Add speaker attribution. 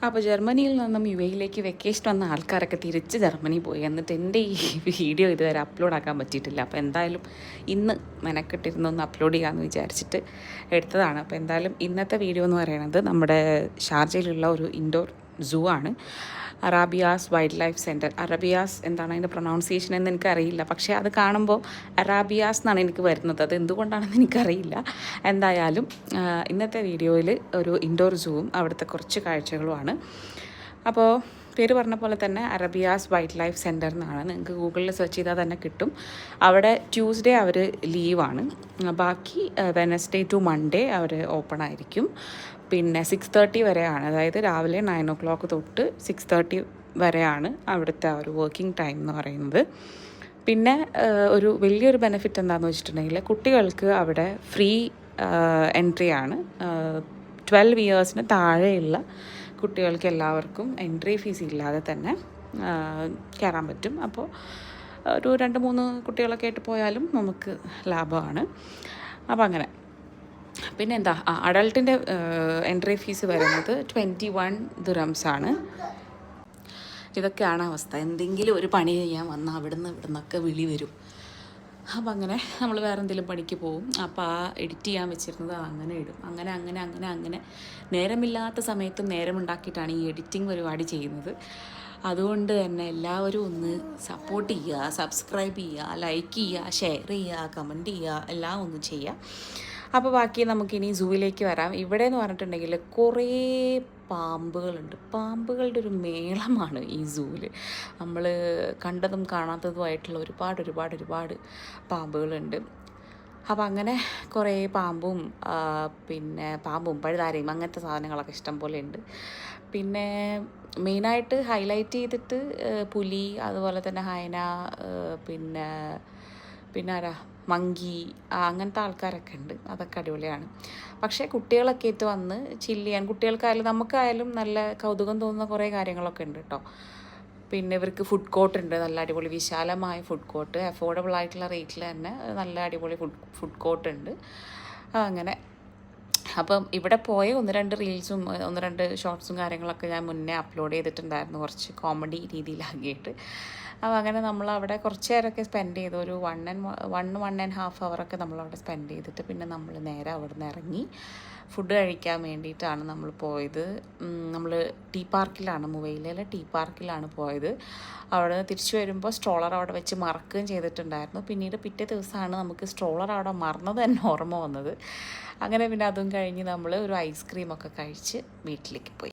Speaker 1: അപ്പോൾ ജർമ്മനിയിൽ നിന്നും യു എയിലേക്ക് വെക്കേഷൻ വന്ന ആൾക്കാരൊക്കെ തിരിച്ച് ജർമ്മനി പോയി. എന്നിട്ട് എൻ്റെ ഈ വീഡിയോ ഇതുവരെ അപ്ലോഡ് ആക്കാൻ പറ്റിയിട്ടില്ല. അപ്പോൾ എന്തായാലും ഇന്ന് മെനക്കെട്ടിരുന്നൊന്ന് അപ്ലോഡ് ചെയ്യാമെന്ന് വിചാരിച്ചിട്ട് എടുത്തതാണ്. അപ്പോൾ എന്തായാലും ഇന്നത്തെ വീഡിയോ എന്ന് പറയുന്നത് നമ്മുടെ ഷാർജയിലുള്ള ഒരു ഇൻഡോർ സൂ ആണ്. അറാബിയാസ് വൈൽഡ് ലൈഫ് സെൻറ്റർ. അറബിയാസ് എന്താണ് അതിൻ്റെ പ്രൊനൗൺസിയേഷൻ എന്ന് എനിക്കറിയില്ല, പക്ഷേ അത് കാണുമ്പോൾ അറാബിയാസ് എന്നാണ് എനിക്ക് വരുന്നത്. അത് എന്തുകൊണ്ടാണെന്ന് എനിക്കറിയില്ല. എന്തായാലും ഇന്നത്തെ വീഡിയോയിൽ ഒരു ഇൻഡോർ സൂവും അവിടുത്തെ കുറച്ച് കാഴ്ചകളുമാണ്. അപ്പോൾ പേര് പറഞ്ഞ പോലെ തന്നെ അറബിയാസ് വൈൽഡ് ലൈഫ് സെൻറ്റർ എന്നാണ്. നിങ്ങൾക്ക് ഗൂഗിളിൽ സെർച്ച് ചെയ്താൽ തന്നെ കിട്ടും. അവിടെ ട്യൂസ്ഡേ അവർ ലീവാണ്. ബാക്കി വെനസ്ഡേ ടു മൺഡേ അവർ ഓപ്പൺ ആയിരിക്കും. പിന്നെ 6:30 വരെയാണ്, അതായത് രാവിലെ 9 o'clock തൊട്ട് 6:30 വരെയാണ് അവിടുത്തെ ആ ഒരു വർക്കിംഗ് ടൈം എന്ന് പറയുന്നത്. പിന്നെ ഒരു വലിയൊരു ബെനിഫിറ്റ് എന്താണെന്ന് വെച്ചിട്ടുണ്ടെങ്കിൽ കുട്ടികൾക്ക് അവിടെ ഫ്രീ എൻട്രി ആണ്. 12 ഇയേഴ്സിന് താഴെയുള്ള കുട്ടികൾക്ക് എല്ലാവർക്കും എൻട്രി ഫീസ് ഇല്ലാതെ തന്നെ കയറാൻ പറ്റും. അപ്പോൾ ഒരു 2-3 കുട്ടികളൊക്കെ ആയിട്ട് പോയാലും നമുക്ക് ലാഭമാണ്. അപ്പോൾ അങ്ങനെ. പിന്നെ എന്താ, അഡൾട്ടിൻ്റെ എൻട്രി ഫീസ് വരുന്നത് 21 dirhams ആണ്. ഇതൊക്കെയാണ് അവസ്ഥ. എന്തെങ്കിലും ഒരു പണി ചെയ്യാൻ വന്നാൽ ഇവിടുന്നൊക്കെ വിളി വരും. അപ്പം അങ്ങനെ നമ്മൾ വേറെ എന്തെങ്കിലും പണിക്ക് പോകും. അപ്പോൾ ആ എഡിറ്റ് ചെയ്യാൻ വെച്ചിരുന്നത് അങ്ങനെ ഇടും. അങ്ങനെ നേരമില്ലാത്ത സമയത്തും നേരമുണ്ടാക്കിയിട്ടാണ് ഈ എഡിറ്റിംഗ് പരിപാടി ചെയ്യുന്നത്. അതുകൊണ്ട് തന്നെ എല്ലാവരും ഒന്ന് സപ്പോർട്ട് ചെയ്യുക, സബ്സ്ക്രൈബ് ചെയ്യുക, ലൈക്ക് ചെയ്യുക, ഷെയർ ചെയ്യുക, കമൻറ്റ് ചെയ്യുക, എല്ലാം ഒന്ന് ചെയ്യുക. അപ്പോൾ ബാക്കി നമുക്കിനി സൂവിലേക്ക് വരാം. ഇവിടെ എന്ന് പറഞ്ഞിട്ടുണ്ടെങ്കിൽ കുറേ പാമ്പുകളുണ്ട്. പാമ്പുകളുടെ ഒരു മേളമാണ് ഈ സൂവിൽ. നമ്മൾ കണ്ടതും കാണാത്തതുമായിട്ടുള്ള ഒരുപാട് പാമ്പുകളുണ്ട്. അപ്പോൾ അങ്ങനെ കുറേ പാമ്പും പിന്നെ പഴുതാരയും അങ്ങനത്തെ സാധനങ്ങളൊക്കെ ഇഷ്ടം പോലെ ഉണ്ട്. പിന്നെ മെയിനായിട്ട് ഹൈലൈറ്റ് ചെയ്തിട്ട് പുലി, അതുപോലെ തന്നെ ഹൈന, പിന്നെ ആരാ മങ്കി, അങ്ങനത്തെ ആൾക്കാരൊക്കെ ഉണ്ട്. അതൊക്കെ അടിപൊളിയാണ്. പക്ഷേ കുട്ടികളൊക്കെ ആയിട്ട് വന്ന് ചില്ല് ചെയ്യാൻ, കുട്ടികൾക്കായാലും നമുക്കായാലും നല്ല കൗതുകം തോന്നുന്ന കുറേ കാര്യങ്ങളൊക്കെ ഉണ്ട് കേട്ടോ. പിന്നെ ഇവർക്ക് ഫുഡ് കോർട്ട് ഉണ്ട്, നല്ല അടിപൊളി വിശാലമായ ഫുഡ് കോർട്ട്, അഫോർഡബിൾ ആയിട്ടുള്ള റേറ്റിൽ തന്നെ നല്ല അടിപൊളി ഫുഡ് കോർട്ട് ഉണ്ട്. അങ്ങനെ അപ്പം ഇവിടെ പോയ 1-2 റീൽസും 1-2 ഷോർട്സും കാര്യങ്ങളൊക്കെ ഞാൻ മുന്നേ അപ്ലോഡ് ചെയ്തിട്ടുണ്ടായിരുന്നു, കുറച്ച് കോമഡി രീതിയിലാക്കിയിട്ട്. അപ്പോൾ അങ്ങനെ നമ്മളവിടെ കുറച്ച് നേരമൊക്കെ സ്പെൻഡ് ചെയ്തു. ഒരു 1.5 hour നമ്മളവിടെ സ്പെൻഡ് ചെയ്തിട്ട് പിന്നെ നമ്മൾ നേരെ അവിടെ നിന്ന് ഇറങ്ങി ഫുഡ് കഴിക്കാൻ വേണ്ടിയിട്ടാണ് നമ്മൾ പോയത്. നമ്മൾ ടീ പാർക്കിലാണ്, മുവൈലയിലെ ടീ പാർക്കിലാണ് പോയത്. അവിടെ നിന്ന് തിരിച്ചു വരുമ്പോൾ സ്ട്രോളർ അവിടെ വെച്ച് മറക്കുകയും ചെയ്തിട്ടുണ്ടായിരുന്നു. പിന്നീട് പിറ്റേ ദിവസമാണ് നമുക്ക് സ്ട്രോളർ അവിടെ മറന്നത് തന്നെ ഓർമ്മ വന്നത്. അങ്ങനെ പിന്നെ അതും കഴിഞ്ഞ് നമ്മൾ ഒരു ഐസ്ക്രീമൊക്കെ കഴിച്ച് വീട്ടിലേക്ക് പോയി.